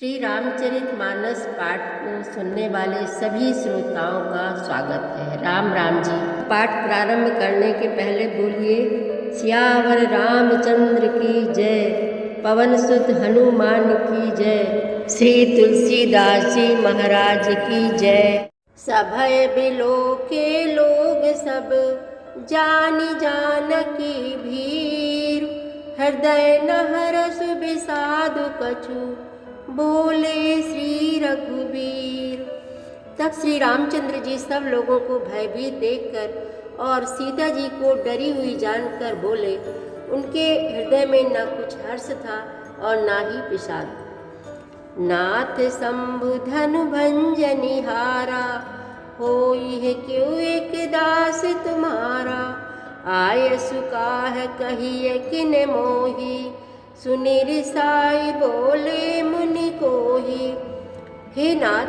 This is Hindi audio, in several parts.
श्री रामचरितमानस पाठ को सुनने वाले सभी श्रोताओं का स्वागत है। राम राम जी। पाठ प्रारंभ करने के पहले बोलिए सियावर रामचंद्र की जय, पवन सुत हनुमान की जय, श्री तुलसीदास जी महाराज की जय। सभय बिलो के लोग सब जानी जानकी भीर, हृदय न हरस विषाद कछु बोले श्री रघुवीर। तब श्री रामचंद्र जी सब लोगों को भयभीत देखकर और सीता जी को डरी हुई जानकर बोले। उनके हृदय में न कुछ हर्ष था और ना ही विषाद। नाथ शंभु धनु भंजनिहारा, होई है क्यों एक दास तुम्हारा। आय सुकाह कहिए किन मोही, सुनि रिसाई बोले मुनि कोही। हे नाथ,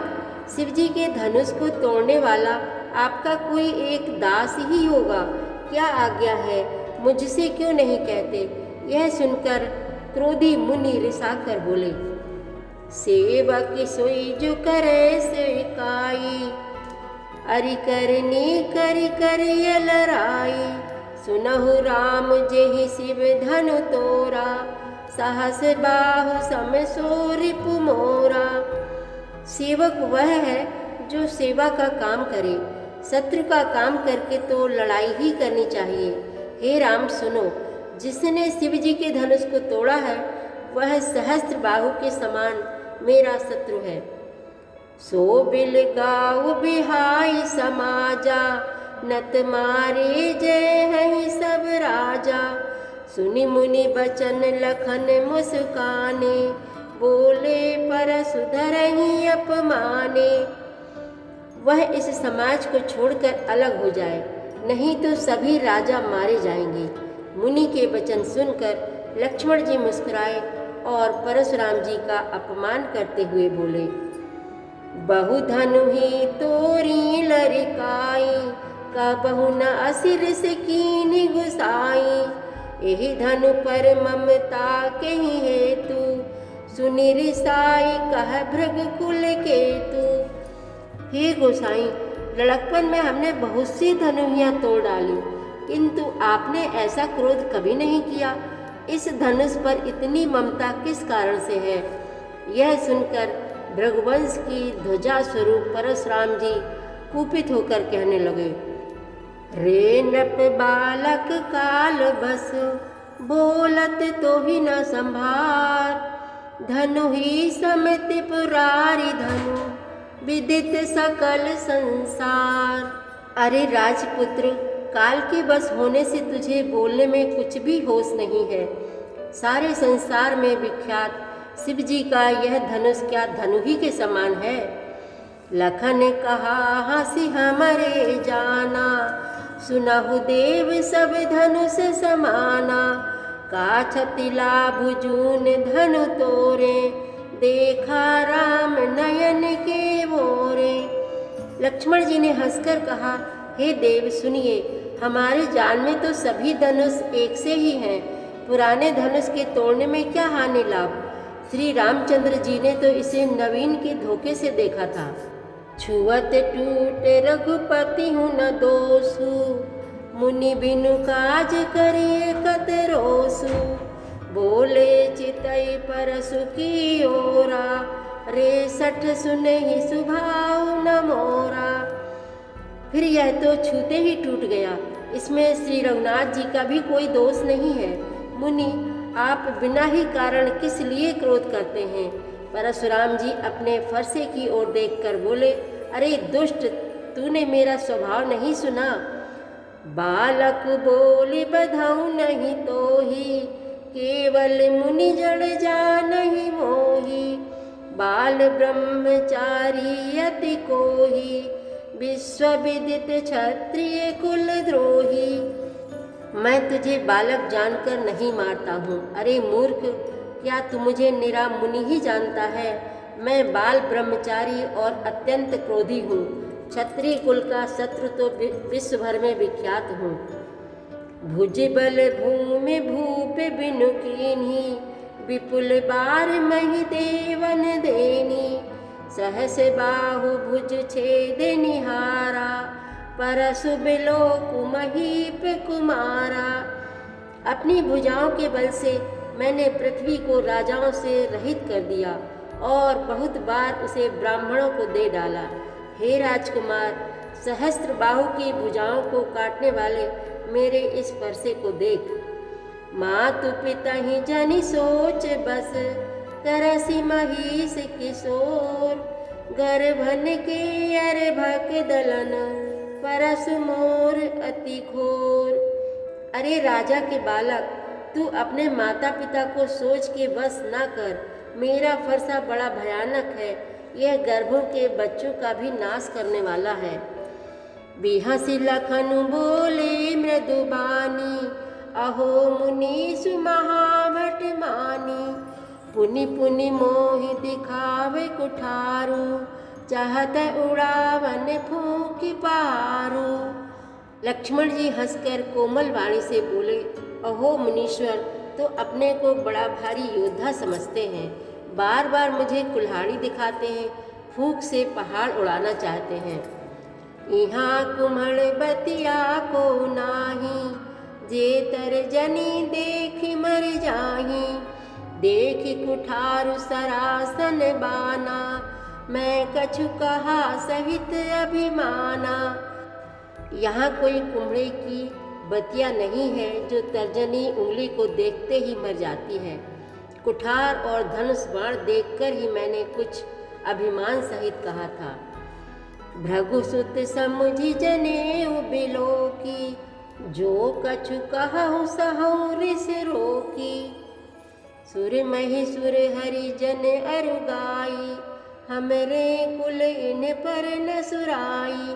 शिव जी के धनुष को तोड़ने वाला आपका कोई एक दास ही होगा। क्या आज्ञा है, मुझसे क्यों नहीं कहते। यह सुनकर क्रोधी मुनि रिसा कर बोले। सेवक सोई जो करे सेविकाई, अरि करनी करि करिय लराई। सुनहु राम जेहि शिव धनु तोरा, सहस बाहु सम सो रिपु मोरा। सेवक वह है जो सेवा का काम करे, शत्रु का काम करके तो लड़ाई ही करनी चाहिए। हे राम सुनो, जिसने शिव जी के धनुष को तोड़ा है वह सहस्त्र बाहु के समान मेरा शत्रु है। सो बिल गाऊ बिहाई समाजा, नत मारे जय है सब राजा। सुनि मुनि बचन लखन मुस्काने, बोले परसु धरहि अपमाने। वह इस समाज को छोड़कर अलग हो जाए, नहीं तो सभी राजा मारे जाएंगे। मुनि के वचन सुनकर लक्ष्मण जी मुस्कुराए और परशुराम जी का अपमान करते हुए बोले। बहु धनु ही तोरी लरिकाई, कबहु न असिर से कीनी गुसाई। एहि धनु पर ममता के ही हेतु, सुनि रिसाई कह भृग कुल केतु। हे गोसाई, लड़कपन में हमने बहुत सी धनुहियाँ तोड़ डाली, किंतु आपने ऐसा क्रोध कभी नहीं किया। इस धनुष पर इतनी ममता किस कारण से है। यह सुनकर भृगवंश की ध्वजा स्वरूप परशुराम जी कुपित होकर कहने लगे। रे नप बालक काल बस, बोलत तो ही न संभार। धनु ही समित पुरारी धनु, विदित सकल संसार। अरे राजपुत्र, काल के बस होने से तुझे बोलने में कुछ भी होश नहीं है। सारे संसार में विख्यात शिव जी का यह धनुष क्या धनु ही के समान है। लखन कहा हंसी हमरे जाना, सुनहु देव सब धनुष समाना। काछति लाभु जून धनु तोरे, देखा राम नयन के मोरे। लक्ष्मण जी ने हंसकर कहा, हे देव सुनिए, हमारे जान में तो सभी धनुष एक से ही हैं। पुराने धनुष के तोड़ने में क्या हानि लाभ। श्री रामचंद्र जी ने तो इसे नवीन के धोखे से देखा था। छुअत टूट रघुपति हूँ न दोषु, मुनि बिनु काज करिए कत रोसु। बोले चितई परसु की ओरा, रे सठ सुनहि सुभाव न मोरा। फिर यह तो छूते ही टूट गया, इसमें श्री रघुनाथ जी का भी कोई दोष नहीं है। मुनि, आप बिना ही कारण किस लिए क्रोध करते हैं। परशुराम जी अपने फरसे की ओर देखकर बोले। अरे दुष्ट, तूने मेरा स्वभाव नहीं सुना। बालक बोली बधाऊ नहीं तोही, केवल मुनि जड़ जानहि मोही। बाल ब्रह्मचारी अति कोही, विश्वविदित क्षत्रिय कुल द्रोही। मैं तुझे बालक जानकर नहीं मारता हूँ। अरे मूर्ख, क्या तू मुझे निरा मुनि ही जानता है। मैं बाल ब्रह्मचारी और अत्यंत क्रोधी हूँ। क्षत्रिय कुल का शत्रु तो विश्व भर में विख्यात हूँ। भुज बल भूमि भूप बिनु कीन्ही, विपुल बार मही देवन देनी, सहस बाहु भुज छेद निहारा, परसु बिलोक महीप कुमारा। अपनी भुजाओं के बल से मैंने पृथ्वी को राजाओं से रहित कर दिया और बहुत बार उसे ब्राह्मणों को दे डाला। हे राजकुमार, सहस्त्र बाहु की भुजाओं को काटने वाले मेरे इस फरसे को देख। मातु पिता ही जनि सोच बस, करसी महिष किशोर, गर्भन के अर्भक दलन, परसु मोर अति घोर। अरे राजा के बालक, तू अपने माता पिता को सोच के बस न कर। मेरा फरसा बड़ा भयानक है, यह गर्भों के बच्चों का भी नाश करने वाला है। बिहसी लखन बोले मृदुबानी, अहो मुनीषु महाभट मानी, पुनि पुनि मोहि दिखावे कुठारू, चाहत उड़ावन फूंकी पारू। लक्ष्मण जी हंसकर कोमल वाणी से बोले, अहो मुनीश्वर, तो अपने को बड़ा भारी योद्धा समझते हैं, बार बार मुझे कुल्हाड़ी दिखाते हैं, फूंक से पहाड़ उड़ाना चाहते हैं। यहाँ कुम्हड़ बतिया को नाही, जे तर जनी देख मर जाही, देख कुठारु सरासन बाना, मैं कछु कहा सहित अभिमाना। यहाँ कोई कुम्हड़े की बतिया नहीं है जो तर्जनी उंगली को देखते ही मर जाती है। कुठार और धनुष बाण देखकर ही मैंने कुछ अभिमान सहित कहा था। भृगुसुत समुझि जनेऊ बिलोकी, जो कछु कहूँ सहु रिस रोकी, सुर मही सुर हरि जन अरुगाई, हमरे कुल इन पर न सुराई।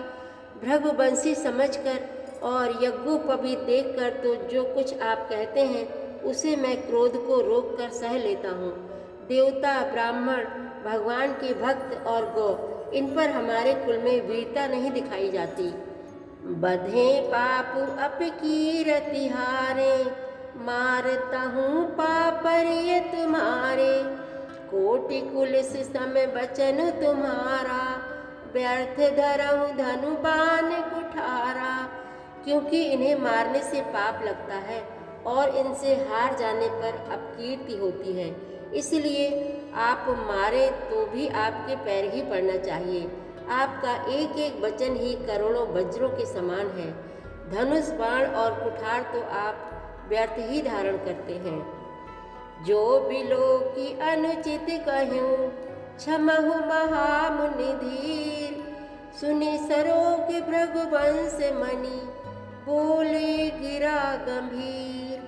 भृगुवंशी समझकर और यज्ञोपवीत देखकर तो जो कुछ आप कहते हैं उसे मैं क्रोध को रोककर सह लेता हूँ। देवता, ब्राह्मण, भगवान के भक्त और गौ, इन पर हमारे कुल में वीरता नहीं दिखाई जाती। बधे पापु अपकीरति हारे, मारता हूँ पापरिय तुम्हारे, कोटि कुलिस सम बचन तुम्हारा, व्यर्थ धरऊँ धनु बाण कुठारा। क्योंकि इन्हें मारने से पाप लगता है और इनसे हार जाने पर अपकीर्ति होती है, इसलिए आप मारे तो भी आपके पैर ही पड़ना चाहिए। आपका एक एक वचन ही करोड़ों वज्रों के समान है। धनुष, बाण और कुठार तो आप व्यर्थ ही धारण करते हैं। जो बिलो की अनुचित कहूँ, क्षमहु महामुनि धीर, सुनि सरोग भृगुवंश मणि, बोले गिरा गंभीर।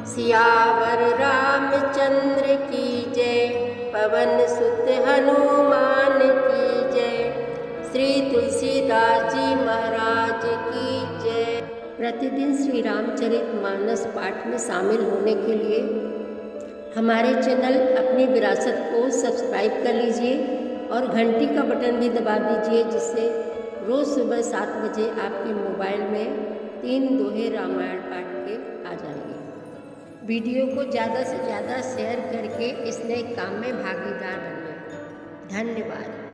सियावर रामचंद्र की जय, पवन सुत हनुमान की जय, श्री तुलसीदास जी महाराज की जय। प्रतिदिन श्री रामचरितमानस पाठ में शामिल होने के लिए हमारे चैनल अपनी विरासत को सब्सक्राइब कर लीजिए और घंटी का बटन भी दबा दीजिए, जिससे रोज़ सुबह 7 बजे आपके मोबाइल में 3 दोहे रामायण पाठ के आ जाएंगे। वीडियो को ज़्यादा से ज़्यादा शेयर करके इस नए काम में भागीदार बनिए। धन्यवाद।